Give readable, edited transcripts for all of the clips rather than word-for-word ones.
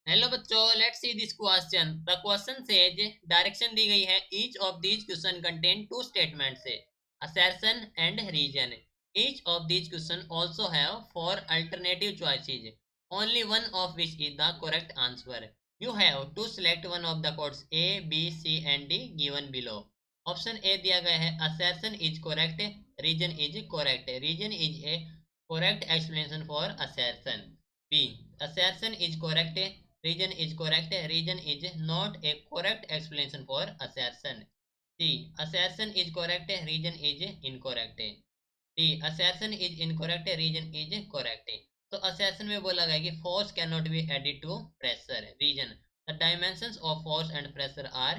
Hello बच्चों, let's see this question. The question says, direction दी गई है, each of these question contain two statements है, assertion and reason. Each of these questions also have four alternative choices, only one of which is the correct answer. You have to select one of the codes A, B, C and D given below. Option A दिया गया है assertion is correct, reason is correct, reason is a correct explanation for assertion. B, assertion is correct, reason is correct, reason is not a correct explanation for assertion. C, assertion is correct, reason is incorrect. D, assertion is incorrect, reason is correct. तो assertion में बोला गया कि force cannot be added to pressure. Reason, the dimensions of force and pressure are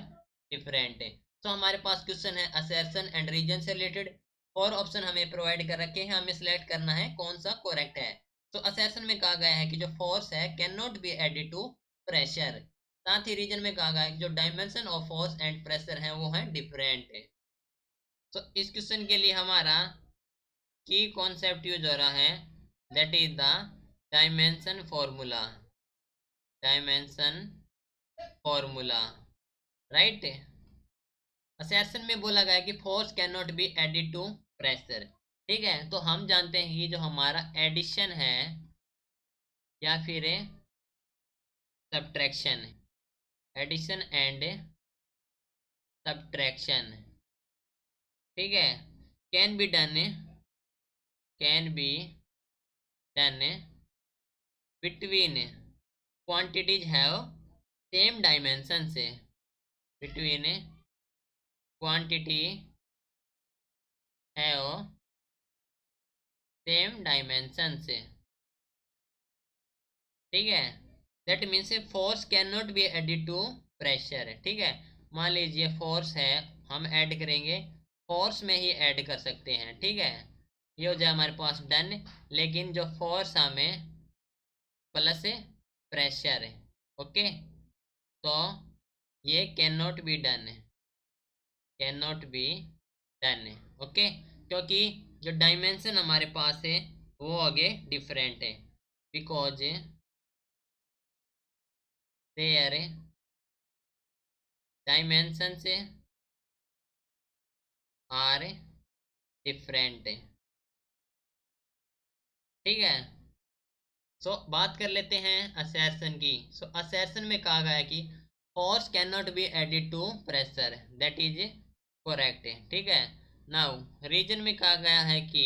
different. तो हमारे पास question है assertion and reason से related. और ऑप्शन हमें प्रोवाइड कर रखे हैं, हमें सिलेक्ट करना है कौन सा करेक्ट है। तो असर्शन में कहा गया है कि जो फोर्स है can not be added to pressure. साथ ही रीजन में कहा गया है कि जो dimension of force and pressure है वो है डिफरेंट है। तो इस क्वेश्चन के लिए हमारा की कॉन्सेप्ट यूज हो रहा है, that is the dimension formula. Dimension formula, right. Assertion में बोला गया कि force can not be added to pressure. ठीक है, तो हम जानते हैं कि जो हमारा एडिशन है या फिर सब्ट्रैक्शन, एडिशन एंड सब्ट्रैक्शन, ठीक है, can be done, can be done between quantities have same dimension से, between quantity have same dimension से। ठीक है, that means force can not be added to pressure. ठीक है, मान लीजिए फोर्स है, हम ऐड करेंगे, फोर्स में ही ऐड कर सकते हैं। ठीक है, ये हो जाए हमारे पास डन। लेकिन जो फोर्स हमें प्लस प्रेशर है, ओके, तो ये can not B done, can not be done, okay, क्योंकि जो डायमेंशन हमारे पास है वो आगे डिफरेंट है, because their dimension are different. ठीक है, सो बात कर लेते हैं असर्शन की। सो असर्शन में कहा गया है कि force can not be added to pressure, that is correct. ठीक है, नाउ रीजन में कहा गया है कि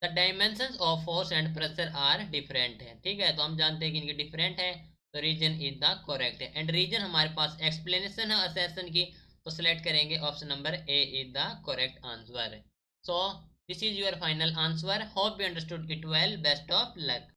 the dimensions of force and pressure are different है। ठीक है, तो हम जानते हैं कि इनके डिफरेंट है, तो रीजन इज द करेक्ट है। एंड रीजन हमारे पास एक्सप्लेनेशन है असर्शन की, तो सिलेक्ट करेंगे option number A is the correct answer. So this is your final answer, hope you understood it well, best of luck.